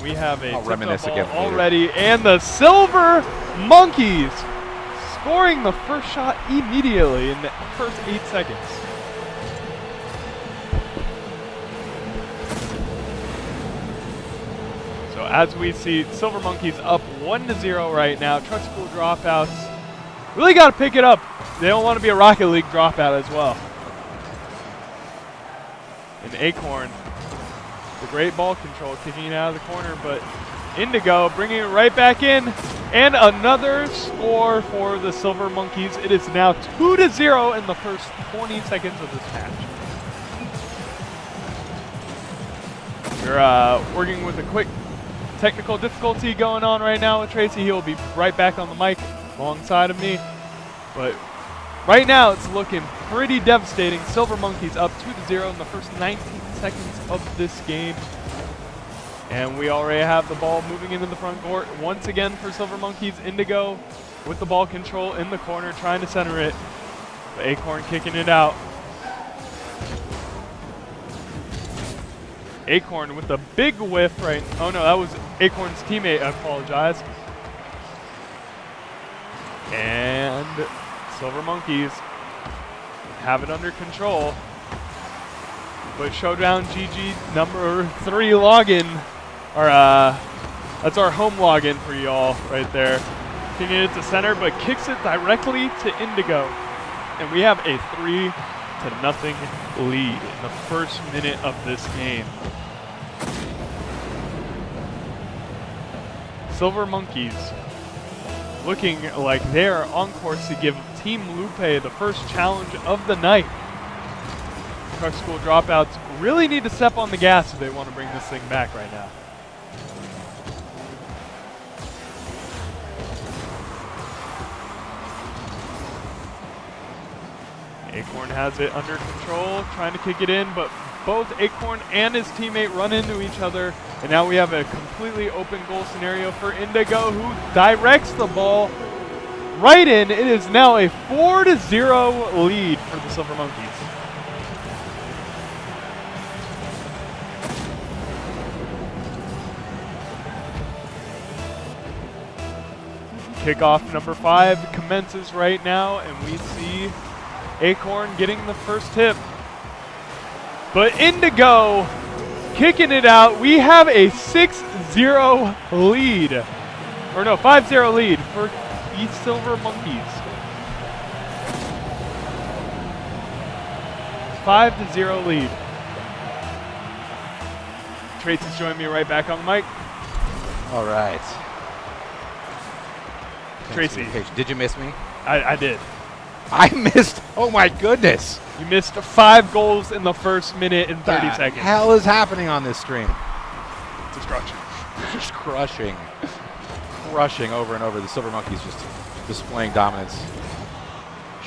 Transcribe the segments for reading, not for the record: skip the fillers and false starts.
We have a reminisce ball again already, and the Silver Monkeys scoring the first shot immediately in the first 8 seconds. So as we see, Silver Monkeys up 1-0 right now. Truck School Dropouts really got to pick it up. They don't want to be a Rocket League dropout as well. And Acorn, the great ball control, kicking it out of the corner, but Indigo bringing it right back in, and another score for the Silver Monkeys. It is now 2-0 in the first 20 seconds of this match. We're working with a quick technical difficulty going on right now with Tracy. He'll be right back on the mic alongside of me, but right now it's looking pretty devastating. Silver Monkeys up 2-0 in the first 19 seconds of this game. And we already have the ball moving into the front court once again for Silver Monkeys. Indigo with the ball control in the corner, trying to center it. But Acorn kicking it out. Acorn with a big whiff right. Oh no, that was Acorn's teammate, I apologize. And Silver Monkeys have it under control. But ShowdownGG number 3 login, or that's our home login for y'all right there. Kicking it to center, but kicks it directly to Indigo. And we have a 3-0 lead in the first minute of this game. Silver Monkeys looking like they're on course to give Team Lupe the first challenge of the night. Truck School Dropouts really need to step on the gas if they want to bring this thing back right now. Acorn has it under control, trying to kick it in, but both Acorn and his teammate run into each other, and now we have a completely open goal scenario for Indigo, who directs the ball right in. It is now a 4-0 lead for the Silver Monkeys. Kickoff number 5 commences right now, and we see Acorn getting the first tip. But Indigo kicking it out. We have a 6-0 lead. Or no, 5-0 lead for the Silver Monkeys. 5-0 lead. Tracy's joining me right back on the mic. All right. Tracy. Did you miss me? I did. I missed. Oh my goodness. You missed 5 goals in the first minute and 30 seconds. What the hell is happening on this stream? Destruction. Just crushing. Crushing over and over. The Silver Monkeys just displaying dominance.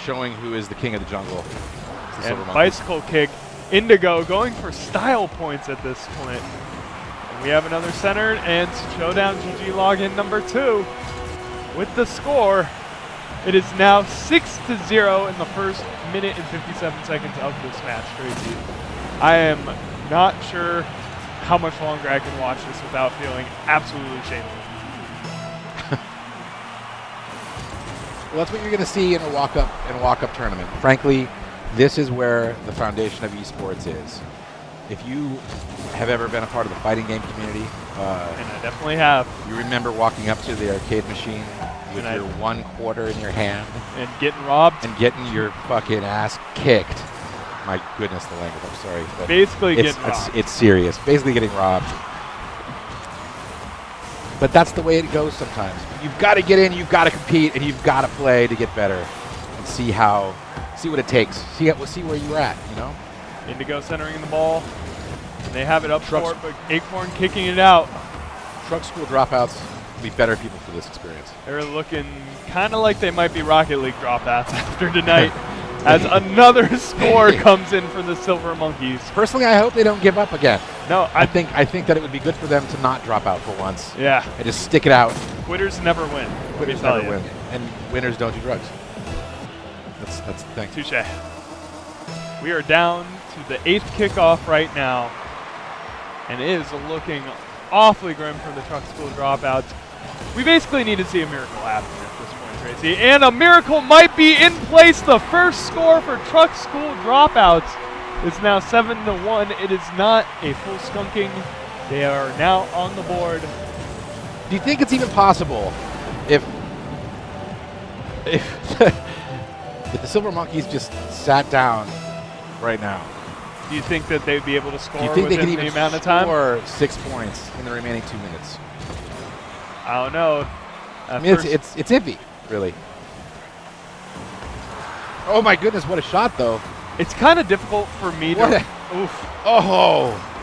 Showing who is the king of the jungle. And bicycle kick. Indigo going for style points at this point. And we have another center, and ShowdownGG login number 2 with the score. It is now 6-0 in the first minute and 57 seconds of this match, Tracy. I am not sure how much longer I can watch this without feeling absolutely shameful. Well, that's what you're going to see in a walk-up tournament. Frankly, this is where the foundation of esports is. If you have ever been a part of the fighting game community, and I definitely have. You remember walking up to the arcade machine with your 1 quarter in your hand and getting robbed and getting your fucking ass kicked. My goodness, the language. I'm sorry. But basically getting robbed. It's serious. Basically getting robbed. But that's the way it goes sometimes. You've got to get in, you've got to compete, and you've got to play to get better and see what it takes. See where you're at, you know? Indigo centering the ball. And they have it up short, but Acorn kicking it out. Truck School Dropouts will be better people for this experience. They're looking kind of like they might be Rocket League dropouts after tonight as another score comes in for the Silver Monkeys. Personally, I hope they don't give up again. No, I think that it would be good for them to not drop out for once. Yeah. And just stick it out. Quitters never win. Quitters never win. And winners don't do drugs. That's the thing. Touche. We are down to the 8th kickoff right now. And it is looking awfully grim for the Truck School Dropouts. We basically need to see a miracle happen at this point, Tracy. And a miracle might be in place. The first score for Truck School Dropouts is now 7-1. It is not a full skunking. They are now on the board. Do you think it's even possible if the Silver Monkeys just sat down right now? Do you think that they'd be able to score Do you think they within could even the amount of time? score 6 points in the remaining 2 minutes? I don't know. I mean, it's iffy, really. Oh my goodness, what a shot though! It's kind of difficult for me to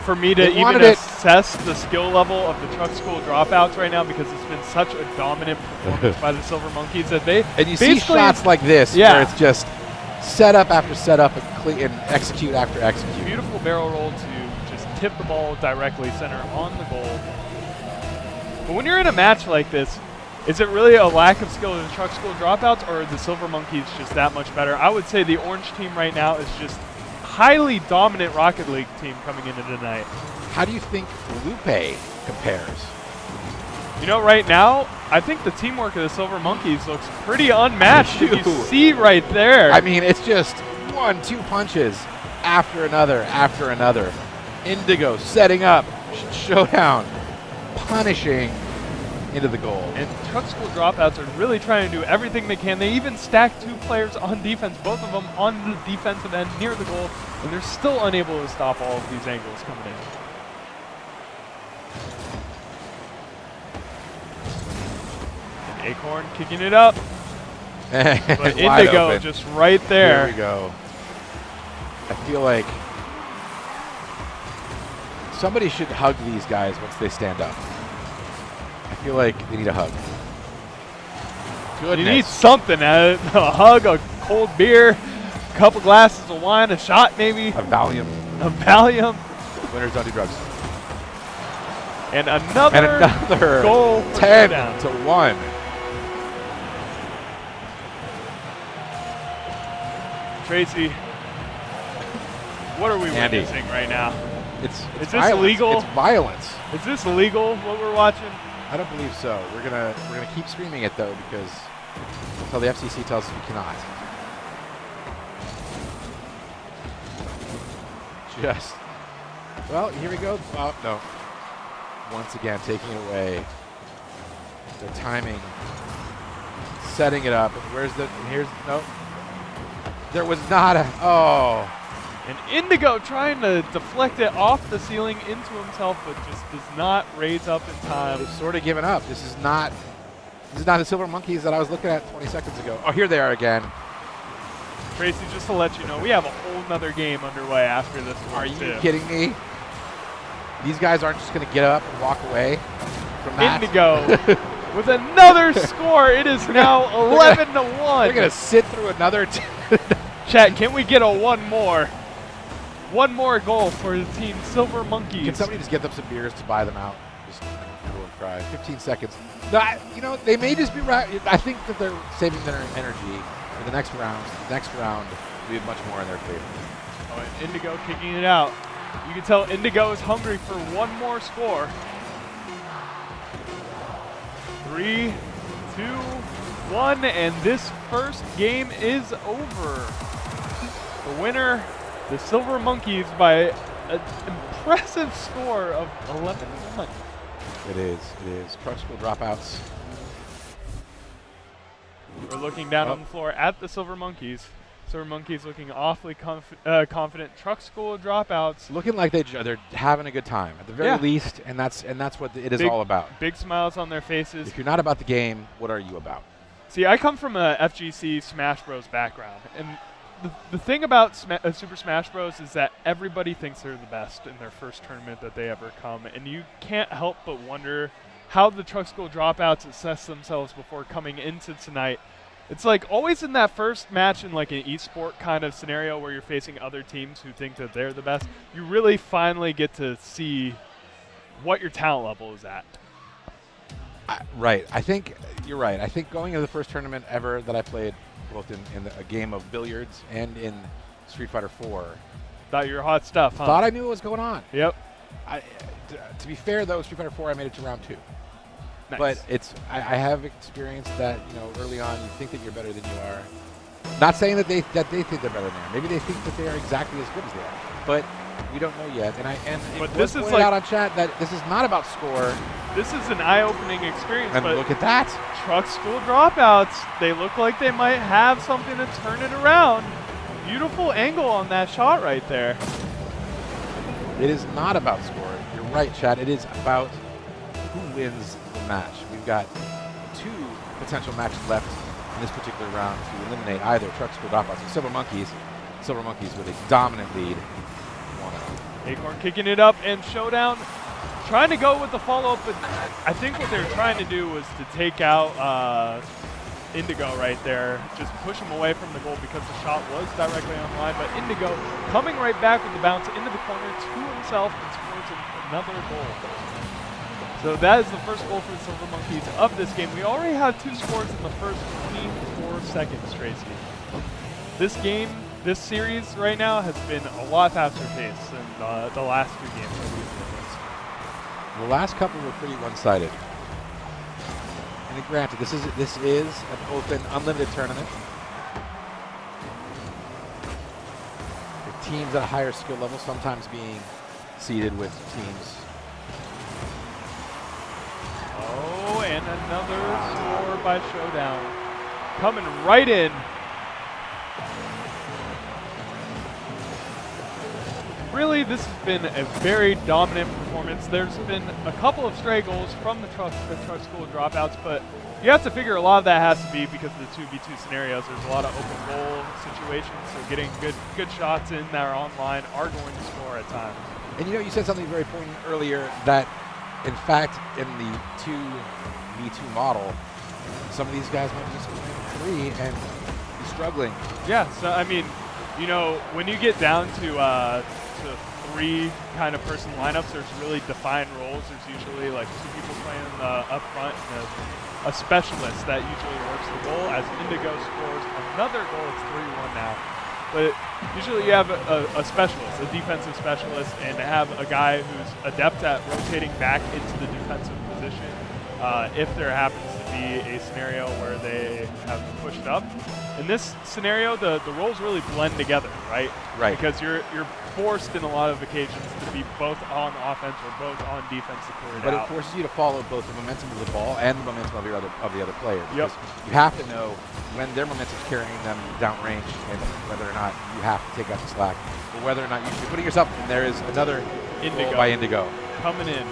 for me to even assess the skill level of the Truck School Dropouts right now, because it's been such a dominant performance by the Silver Monkeys that they and you see shots like this where it's just setup after setup and execute after execute. Beautiful barrel roll to just tip the ball directly center on the goal. But when you're in a match like this, is it really a lack of skill in the Truck School Dropouts, or are the Silver Monkeys just that much better? I would say the orange team right now is just highly dominant Rocket League team coming into tonight. How do you think Lupe compares? You know, right now, I think the teamwork of the Silver Monkeys looks pretty unmatched. You see right there. I mean, it's just 1-2 punches after another after another. Indigo setting up, Showdown punishing into the goal. And Truck School Dropouts are really trying to do everything they can. They even stack 2 players on defense, both of them on the defensive end near the goal, and they're still unable to stop all of these angles coming in. And Acorn kicking it up. But Indigo just right there. There we go. I feel like somebody should hug these guys once they stand up. I feel like they need a hug. Goodness. You need something, a hug, a cold beer, a couple glasses of wine, a shot maybe. A Valium. A Valium. Winners don't do drugs. And another goal for 10-1. Tracy, what are we witnessing right now? Is this legal? It's violence. Is this legal, what we're watching? I don't believe so. We're gonna keep screaming it though, because until the FCC tells us we cannot. Well, here we go. Oh no! Once again, taking it away. The timing, setting it up. No. There was not a. Oh. And Indigo trying to deflect it off the ceiling into himself, but just does not raise up in time. They've sort of given up. This is not the Silver Monkeys that I was looking at 20 seconds ago. Oh, here they are again. Tracy, just to let you know, we have a whole nother game underway after this one. Are you kidding me? These guys aren't just going to get up and walk away from that. Indigo with another score. It is now 11-1. They're going to sit through another. Chat, can we get a one more goal for the team Silver Monkeys? Can somebody just get them some beers to buy them out? Just go and cry. 15 seconds. You know, they may just be right. I think that they're saving their energy for the next round. The next round will be much more in their favor. Oh, and Indigo kicking it out. You can tell Indigo is hungry for one more score. 3, 2, 1, and this first game is over. The winner, the Silver Monkeys, by an impressive score of 11-1. It is. Truck School Dropouts. We're looking down on the floor at the Silver Monkeys. Silver Monkeys looking awfully confident. Truck School Dropouts looking like they're having a good time at the very least, and that's what it is all about. Big smiles on their faces. If you're not about the game, what are you about? See, I come from a FGC Smash Bros background, and the thing about Super Smash Bros is that everybody thinks they're the best in their first tournament that they ever come, and you can't help but wonder how the Truck School Dropouts assess themselves before coming into tonight. It's like always in that first match in like an esport kind of scenario where you're facing other teams who think that they're the best, you really finally get to see what your talent level is at. Right. I think you're right. I think going into the first tournament ever that I played, both in a game of billiards and in Street Fighter 4. Thought you were hot stuff, huh? Thought I knew what was going on. Yep. To be fair, though, Street Fighter 4, I made it to round 2. Nice. But I have experienced that, early on, you think that you're better than you are. Not saying that they think they're better than they are. Maybe they think that they are exactly as good as they are. But we don't know yet. But this is out on chat that this is not about score. This is an eye-opening experience. And but look at that. Truck School Dropouts, they look like they might have something to turn it around. Beautiful angle on that shot right there. It is not about score. You're right, chat. It is about who wins the match. We've got 2 potential matches left in this particular round to eliminate either Truck School Dropouts or Silver Monkeys. Silver Monkeys with a dominant lead. 1-0. Acorn kicking it up, and Showdown trying to go with the follow-up, but I think what they were trying to do was to take out Indigo right there, just push him away from the goal because the shot was directly on the line, but Indigo coming right back with the bounce into the corner to himself and scores another goal. So that is the first goal for the Silver Monkeys of this game. We already have 2 scores in the first 24 seconds, Tracy. This game, this series right now has been a lot faster paced than the last 2 games that we've played. The last couple were pretty one-sided. And granted, this is an open, unlimited tournament. With teams at a higher skill level sometimes being seeded with teams. Oh, and another score by Showdown. Coming right in. Really, this has been a very dominant performance. There's been a couple of stray goals from the Truck School Dropouts, but you have to figure a lot of that has to be because of the 2v2 scenarios. There's a lot of open goal situations, so getting good shots in that are online are going to score at times. And you said something very poignant earlier that, in fact, in the 2v2 model, some of these guys might be scoring 3 and be struggling. Yeah, so I mean, when you get down to 3 kind of person lineups, there's really defined roles. There's usually like 2 people playing up front and a specialist that usually works the goal. As Indigo scores another goal, it's 3-1 now. But usually you have a specialist, a defensive specialist, and have a guy who's adept at rotating back into the defensive position if there happens to be a scenario where they have pushed up. In this scenario, the roles really blend together, right? Right. Because you're forced in a lot of occasions to be both on offense or both on defense to clear it But out. it forces you to follow both the momentum of the ball and the momentum of the other player. Yep. Because you have to know when their momentum is carrying them downrange and whether or not you have to take out the slack, or whether or not you should be putting yourself. And there is another goal by Indigo coming in.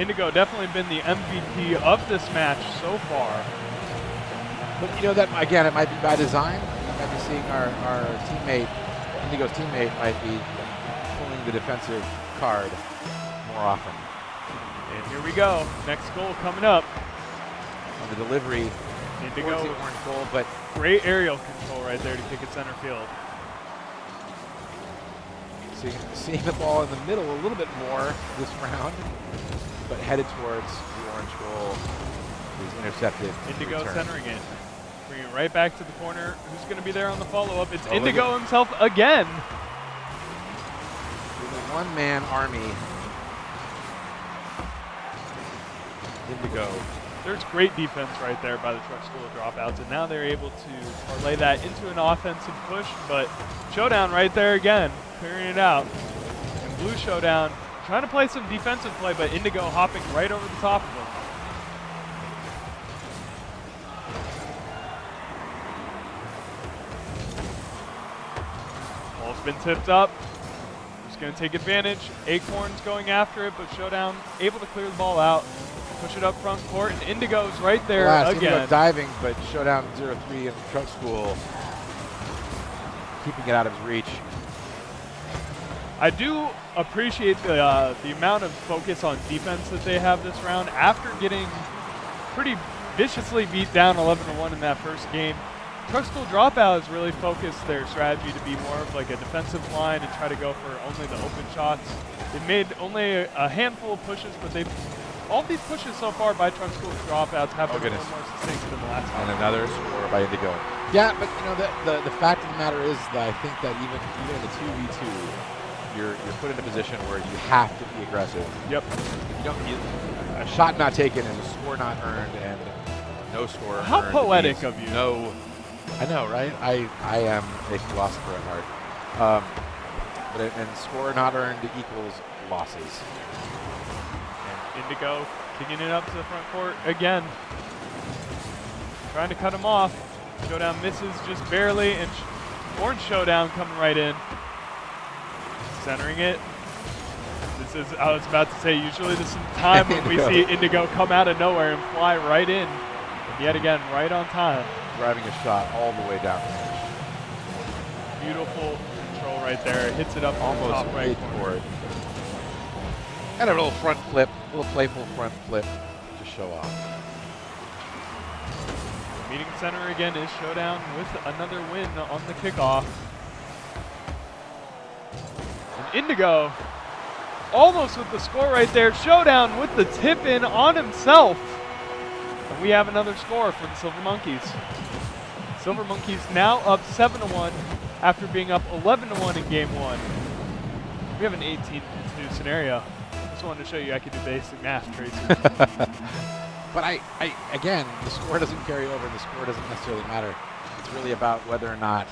Indigo definitely been the MVP of this match so far. But that again, it might be by design. We might be seeing our teammate, Indigo's teammate, might be pulling the defensive card more often. And here we go. Next goal coming up. On the delivery, Indigo, towards the orange goal, but great aerial control right there to kick it center field. Seeing the ball in the middle a little bit more this round, but headed towards the orange goal. He's intercepted. Indigo centering it. Bring it right back to the corner. Who's going to be there on the follow-up? It's Indigo himself again. With a one-man army. Indigo. There's great defense right there by the Truck School of Dropouts, and now they're able to parlay that into an offensive push, but Showdown right there again, clearing it out. And Blue Showdown trying to play some defensive play, but Indigo hopping right over the top of him. Ball's been tipped up. Just going to take advantage. Acorn's going after it, but Showdown able to clear the ball out. Push it up front court, and Indigo's right there again. Indigo diving, but Showdown 0-3 in the Truck School, keeping it out of his reach. I do appreciate the amount of focus on defense that they have this round. After getting pretty viciously beat down 11-1 in that first game, Truck School Dropout has really focused their strategy to be more of like a defensive line and try to go for only the open shots. They made only a handful of pushes, but all these pushes so far by Truck School Dropouts have been a little more succinct than the last time. And another score by Indigo. Yeah, but the fact of the matter is that I think that even in the 2v2, you're put in a position where you have to be aggressive. Yep. You don't. A shot not taken and a score not earned and no score How earned poetic means of you. No. I know, right? I am a philosopher at heart. And score not earned equals losses. And Indigo kicking it up to the front court again. Trying to cut him off. Showdown misses just barely, and Orange Showdown coming right in. Centering it. This is, I was about to say, usually this is the time when we see Indigo come out of nowhere and fly right in. And yet again, right on time. Driving a shot all the way down. Beautiful control right there. Hits it up almost top right corner. And a little front flip, a little playful front flip to show off. Meeting center again is Showdown with another win on the kickoff. And Indigo almost with the score right there. Showdown with the tip in on himself. And we have another score for the Silver Monkeys. Silver Monkeys now up 7-1 after being up 11-1 in game one. We have an 18-2 scenario. Just wanted to show you I could do basic math, Tracy. But again, the score doesn't carry over. The score doesn't necessarily matter. It's really about whether or not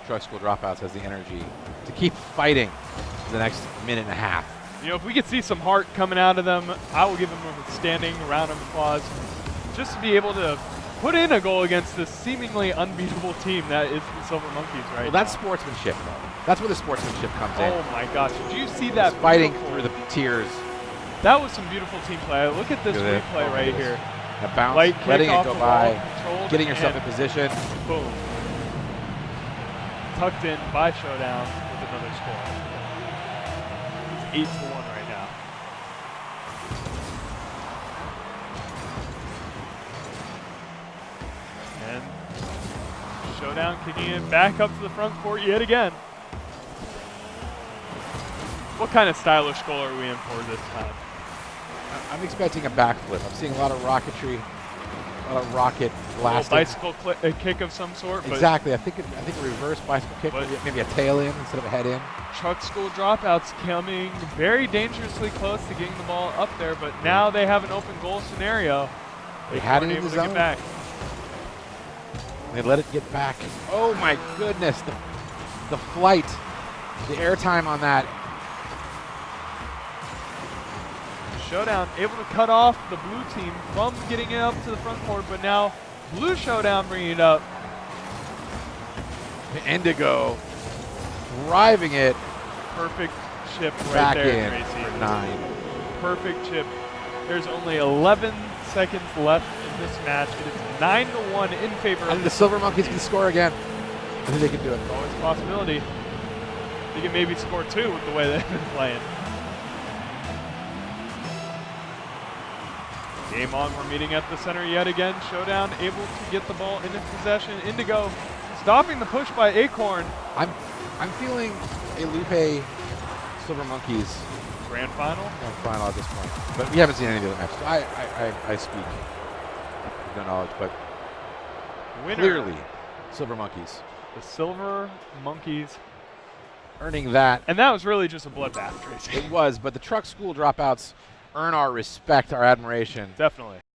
Truck School Dropouts has the energy to keep fighting for the next minute and a half. You know, if we could see some heart coming out of them, I will give them a standing round of applause just to be able to put in a goal against this seemingly unbeatable team that is the Silver Monkeys right now. That's sportsmanship, though. That's where the sportsmanship comes in. Oh my gosh, did you see that? Fighting through the tears. That was some beautiful team play. Look at this replay right here. A bounce, Light kick letting it off go the by, ball, getting yourself in position. Boom. Tucked in by Showdown with another score. It's 8-1 right now. And Showdown kicking it back up to the front court yet again. What kind of stylish goal are we in for this time? I'm expecting a backflip. I'm seeing a lot of rocketry, a lot of rocket blasting. A bicycle kick of some sort. Exactly. I think a reverse bicycle kick, maybe a tail in instead of a head in. Truck School Dropouts coming very dangerously close to getting the ball up there, but now they have an open goal scenario. They had it in the zone. Get back. They let it get back. Oh my goodness, the flight, the airtime on that. Showdown able to cut off the blue team from getting it up to the front court, but now blue Showdown bringing it up. The Indigo driving it. Perfect chip right back there, in Tracy. for 9. Perfect chip. There's only 11 seconds left in this match. It is 9-1 in favor of the Silver Monkeys can score again. I think they can do it. Always a possibility. They can maybe score 2 with the way they've been playing. Game on, we're meeting at the center yet again. Showdown able to get the ball in his possession. Indigo stopping the push by Acorn. I'm feeling a Lupe Silver Monkeys Grand final at this point. But we haven't seen any of the other matches. So I speak with no knowledge, but winner, clearly Silver Monkeys. The Silver Monkeys earning that. And that was really just a bloodbath, Tracy. It was, but the Truck School Dropouts earn our respect, our admiration. Definitely.